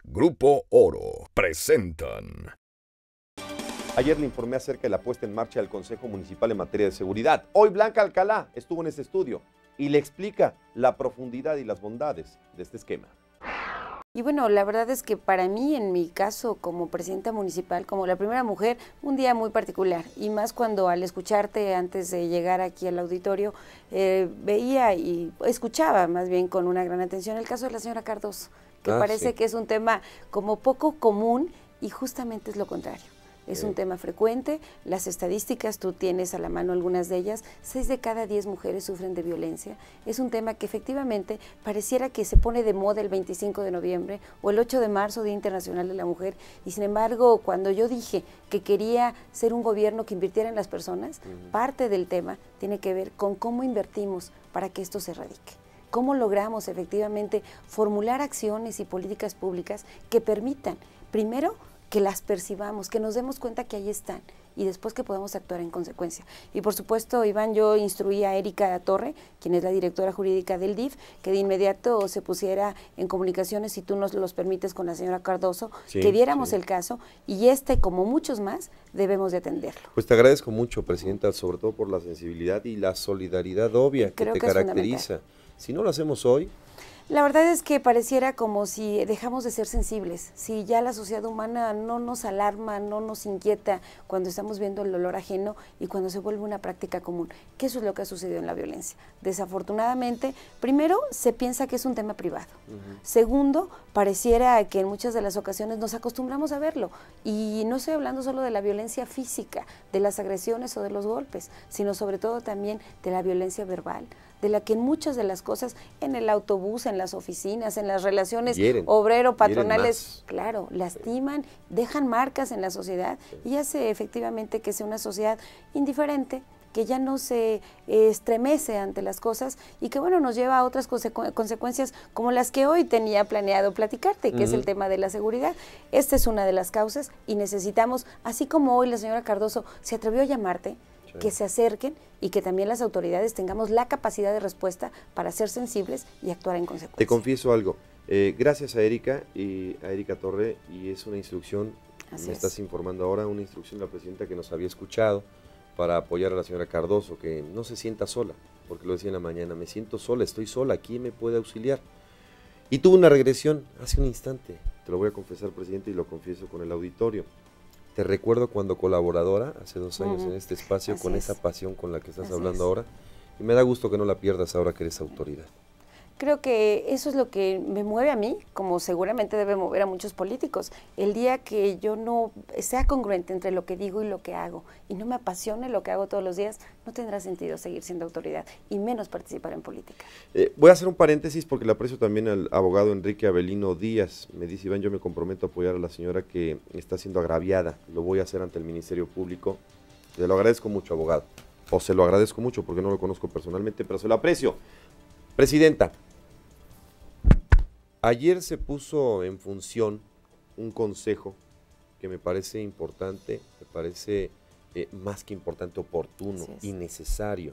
Grupo Oro presentan. Ayer le informé acerca de la puesta en marcha del Consejo Municipal en materia de seguridad. Hoy Blanca Alcalá estuvo en este estudio y le explica la profundidad y las bondades de este esquema. Y bueno, la verdad es que para mí, en mi caso como presidenta municipal, como la primera mujer, un día muy particular. Y más cuando al escucharte antes de llegar aquí al auditorio, veía y escuchaba más bien con una gran atención el caso de la señora Cardoso, que parece que es un tema como poco común y justamente es lo contrario. Es un tema frecuente, las estadísticas, tú tienes a la mano algunas de ellas, 6 de cada 10 mujeres sufren de violencia. Es un tema que efectivamente pareciera que se pone de moda el 25 de noviembre o el 8 de marzo, Día Internacional de la Mujer, y sin embargo, cuando yo dije que quería ser un gobierno que invirtiera en las personas, parte del tema tiene que ver con cómo invertimos para que esto se erradique. ¿Cómo logramos efectivamente formular acciones y políticas públicas que permitan, primero, que las percibamos, que nos demos cuenta que ahí están y después que podamos actuar en consecuencia? Y por supuesto, Iván, yo instruí a Erika Torre, quien es la directora jurídica del DIF, que de inmediato se pusiera en comunicaciones, si tú nos los permites, con la señora Cardoso, que viéramos el caso y como muchos más, debemos de atenderlo. Pues te agradezco mucho, Presidenta, sobre todo por la sensibilidad y la solidaridad obvia que te caracteriza. Si no lo hacemos hoy... La verdad es que pareciera como si dejamos de ser sensibles, si ya la sociedad humana no nos alarma, no nos inquieta cuando estamos viendo el dolor ajeno y cuando se vuelve una práctica común, que eso es lo que ha sucedido en la violencia. Desafortunadamente, primero, se piensa que es un tema privado. Segundo, pareciera que en muchas de las ocasiones nos acostumbramos a verlo. Y no estoy hablando solo de la violencia física, de las agresiones o de los golpes, sino sobre todo también de la violencia verbal, de la que en muchas de las cosas, en el autobús, en las oficinas, en las relaciones obrero-patronales, claro, lastiman, dejan marcas en la sociedad y hace efectivamente que sea una sociedad indiferente, que ya no se estremece ante las cosas y que, bueno, nos lleva a otras consecuencias como las que hoy tenía planeado platicarte, que es el tema de la seguridad. Esta es una de las causas y necesitamos, así como hoy la señora Cardoso se atrevió a llamarte, que se acerquen y que también las autoridades tengamos la capacidad de respuesta para ser sensibles y actuar en consecuencia. Te confieso algo, gracias a Erika Torre, y es una instrucción, me estás informando ahora, una instrucción de la Presidenta que nos había escuchado para apoyar a la señora Cardoso, que no se sienta sola, porque lo decía en la mañana, me siento sola, estoy sola, ¿quién me puede auxiliar? Y tuvo una regresión hace un instante, te lo voy a confesar, Presidente, y lo confieso con el auditorio. Te recuerdo cuando colaboradora, hace 2 años en este espacio, con esa pasión con la que estás hablando ahora, y me da gusto que no la pierdas ahora que eres autoridad. Creo que eso es lo que me mueve a mí, como seguramente debe mover a muchos políticos. El día que yo no sea congruente entre lo que digo y lo que hago, y no me apasione lo que hago todos los días, no tendrá sentido seguir siendo autoridad, y menos participar en política. Voy a hacer un paréntesis porque le aprecio también al abogado Enrique Avelino Díaz. Me dice, Iván, yo me comprometo a apoyar a la señora que está siendo agraviada. Lo voy a hacer ante el Ministerio Público. Se lo agradezco mucho, abogado. O se lo agradezco mucho porque no lo conozco personalmente, pero se lo aprecio. Presidenta, ayer se puso en función un consejo que me parece importante, me parece más que importante, oportuno y necesario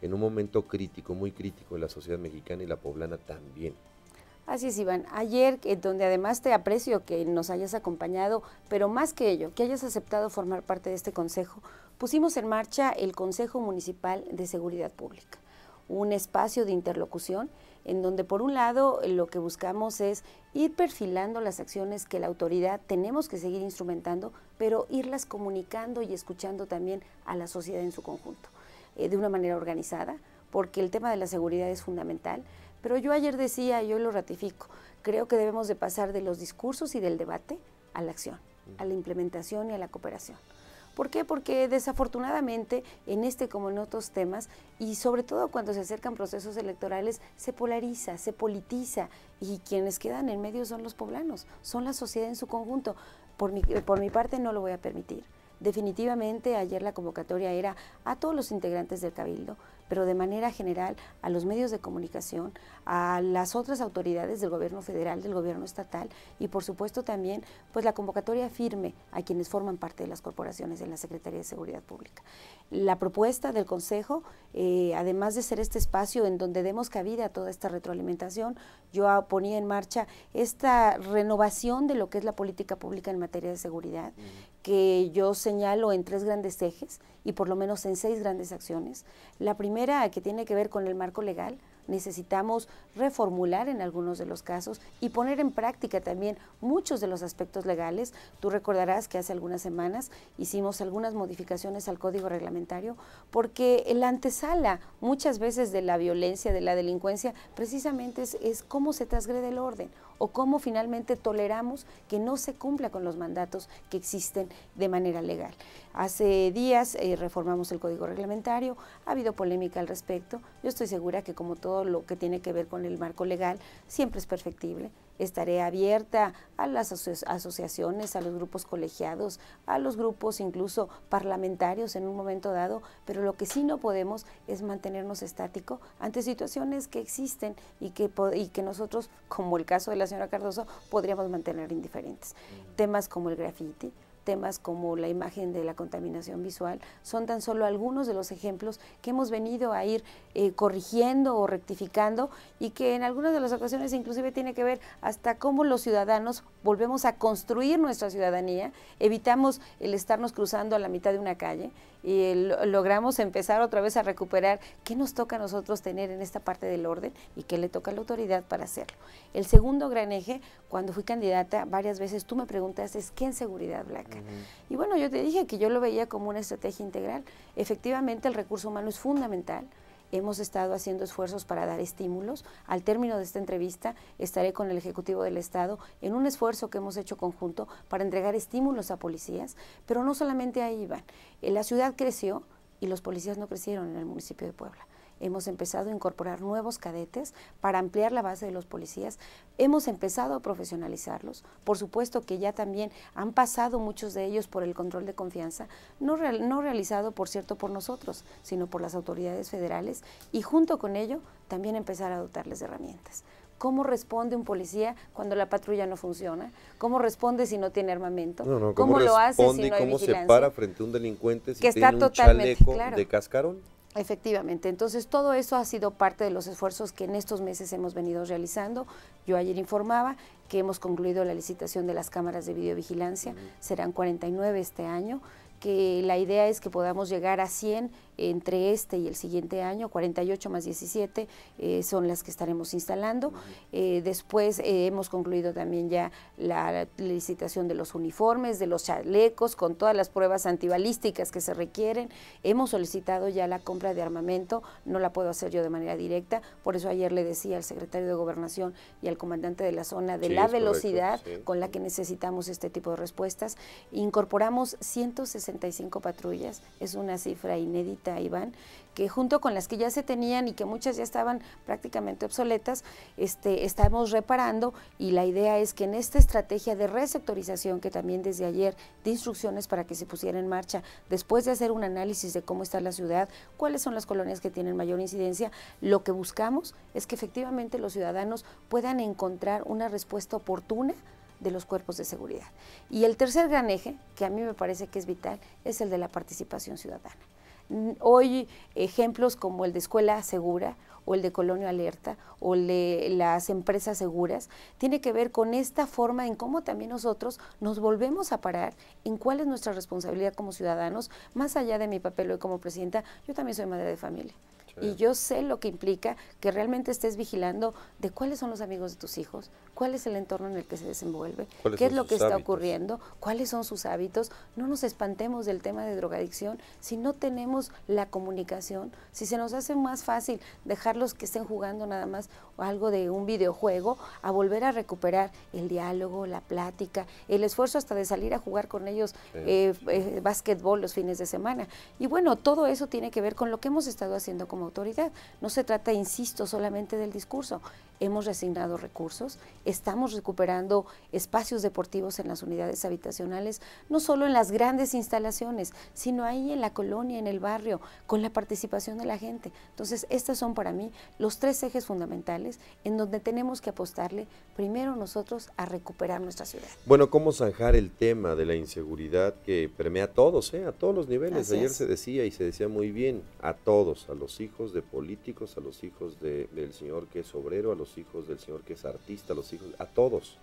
en un momento crítico, muy crítico de la sociedad mexicana y la poblana también. Así es, Iván. Ayer, donde además te aprecio que nos hayas acompañado, pero más que ello, que hayas aceptado formar parte de este consejo, pusimos en marcha el Consejo Municipal de Seguridad Pública, un espacio de interlocución en donde, por un lado, lo que buscamos es ir perfilando las acciones que la autoridad tenemos que seguir instrumentando, pero irlas comunicando y escuchando también a la sociedad en su conjunto, de una manera organizada, porque el tema de la seguridad es fundamental. Pero yo ayer decía, y hoy lo ratifico, creo que debemos de pasar de los discursos y del debate a la acción, a la implementación y a la cooperación. ¿Por qué? Porque desafortunadamente en este como en otros temas, y sobre todo cuando se acercan procesos electorales, se polariza, se politiza, y quienes quedan en medio son los poblanos, son la sociedad en su conjunto. Por mi parte no lo voy a permitir. Definitivamente ayer la convocatoria era a todos los integrantes del Cabildo, pero de manera general a los medios de comunicación, a las otras autoridades del gobierno federal, del gobierno estatal y por supuesto también pues la convocatoria firme a quienes forman parte de las corporaciones en la Secretaría de Seguridad Pública. La propuesta del Consejo, además de ser este espacio en donde demos cabida a toda esta retroalimentación, yo ponía en marcha esta renovación de lo que es la política pública en materia de seguridad, que yo señalo en 3 grandes ejes y por lo menos en 6 grandes acciones. La primera, que tiene que ver con el marco legal. Necesitamos reformular en algunos de los casos y poner en práctica también muchos de los aspectos legales. Tú recordarás que hace algunas semanas hicimos algunas modificaciones al Código Reglamentario porque la antesala muchas veces de la violencia, de la delincuencia, precisamente es cómo se transgrede el orden o cómo finalmente toleramos que no se cumpla con los mandatos que existen de manera legal. Hace días reformamos el Código Reglamentario, ha habido polémica al respecto. Yo estoy segura que como todo lo que tiene que ver con el marco legal, siempre es perfectible. Estaré abierta a las asociaciones, a los grupos colegiados, a los grupos incluso parlamentarios en un momento dado, pero lo que sí no podemos es mantenernos estáticos ante situaciones que existen y que nosotros, como el caso de la señora Cardoso, podríamos mantener indiferentes. Temas como el grafiti, temas como la imagen de la contaminación visual, son tan solo algunos de los ejemplos que hemos venido a ir corrigiendo o rectificando y que en algunas de las ocasiones inclusive tiene que ver hasta cómo los ciudadanos volvemos a construir nuestra ciudadanía, evitamos el estarnos cruzando a la mitad de una calle y logramos empezar otra vez a recuperar qué nos toca a nosotros tener en esta parte del orden y qué le toca a la autoridad para hacerlo. El segundo gran eje, cuando fui candidata, varias veces tú me preguntaste, ¿qué en seguridad, Blanca? Y bueno, yo te dije que yo lo veía como una estrategia integral. Efectivamente, el recurso humano es fundamental. Hemos estado haciendo esfuerzos para dar estímulos. Al término de esta entrevista estaré con el Ejecutivo del Estado en un esfuerzo que hemos hecho conjunto para entregar estímulos a policías, pero no solamente ahí van. La ciudad creció y los policías no crecieron en el municipio de Puebla. Hemos empezado a incorporar nuevos cadetes para ampliar la base de los policías, hemos empezado a profesionalizarlos, por supuesto que ya también han pasado muchos de ellos por el control de confianza, no realizado por cierto por nosotros, sino por las autoridades federales y junto con ello también empezar a dotarles de herramientas. ¿Cómo responde un policía cuando la patrulla no funciona? ¿Cómo responde si no tiene armamento? ¿Cómo lo hace si no hay cómo vigilancia? Se para frente a un delincuente si que tiene está un chaleco claro. de cascarón? Efectivamente, entonces todo eso ha sido parte de los esfuerzos que en estos meses hemos venido realizando. Yo ayer informaba que hemos concluido la licitación de las cámaras de videovigilancia, serán 49 este año, que la idea es que podamos llegar a 100 entre este y el siguiente año, 48 más 17 son las que estaremos instalando. Después hemos concluido también ya la licitación de los uniformes, de los chalecos, con todas las pruebas antibalísticas que se requieren. Hemos solicitado ya la compra de armamento, no la puedo hacer yo de manera directa, por eso ayer le decía al secretario de Gobernación y al comandante de la zona de la velocidad con la que necesitamos este tipo de respuestas. Incorporamos 165 patrullas, es una cifra inédita, Iván, que junto con las que ya se tenían y que muchas ya estaban prácticamente obsoletas, estamos reparando y la idea es que en esta estrategia de resectorización que también desde ayer de instrucciones para que se pusiera en marcha, después de hacer un análisis de cómo está la ciudad, cuáles son las colonias que tienen mayor incidencia, lo que buscamos es que efectivamente los ciudadanos puedan encontrar una respuesta oportuna de los cuerpos de seguridad. Y el tercer gran eje, que a mí me parece que es vital, es el de la participación ciudadana. Hoy ejemplos como el de Escuela Segura o el de Colonia Alerta o el de las empresas seguras, tiene que ver con esta forma en cómo también nosotros nos volvemos a parar en cuál es nuestra responsabilidad como ciudadanos, más allá de mi papel hoy como presidenta, yo también soy madre de familia. Y yo sé lo que implica que realmente estés vigilando de cuáles son los amigos de tus hijos, cuál es el entorno en el que se desenvuelve, qué es lo que está ocurriendo, cuáles son sus hábitos. No nos espantemos del tema de drogadicción si no tenemos la comunicación, si se nos hace más fácil dejarlos que estén jugando nada más algo de un videojuego, a volver a recuperar el diálogo, la plática, el esfuerzo hasta de salir a jugar con ellos básquetbol los fines de semana. Y bueno, todo eso tiene que ver con lo que hemos estado haciendo como autoridad. No se trata, insisto, solamente del discurso. hemos reasignado recursos, estamos recuperando espacios deportivos en las unidades habitacionales, no solo en las grandes instalaciones, sino ahí en la colonia, en el barrio, con la participación de la gente. Entonces, estos son para mí los 3 ejes fundamentales en donde tenemos que apostarle primero nosotros a recuperar nuestra ciudad. Bueno, ¿cómo zanjar el tema de la inseguridad que permea a todos, a todos los niveles? Así Ayer es. se decía y se decía muy bien, a todos, a los hijos de políticos, a los hijos del señor que es obrero, a los hijos del señor que es artista, a los hijos, a todos,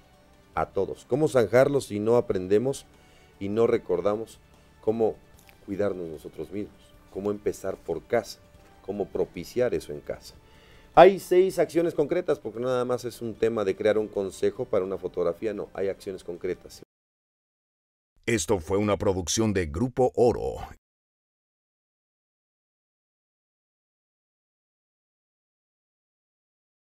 a todos. ¿Cómo zanjarlos si no aprendemos y no recordamos cómo cuidarnos nosotros mismos? Cómo empezar por casa, cómo propiciar eso en casa. Hay 6 acciones concretas, porque no nada más es un tema de crear un consejo para una fotografía, no, hay acciones concretas. Esto fue una producción de Grupo Oro.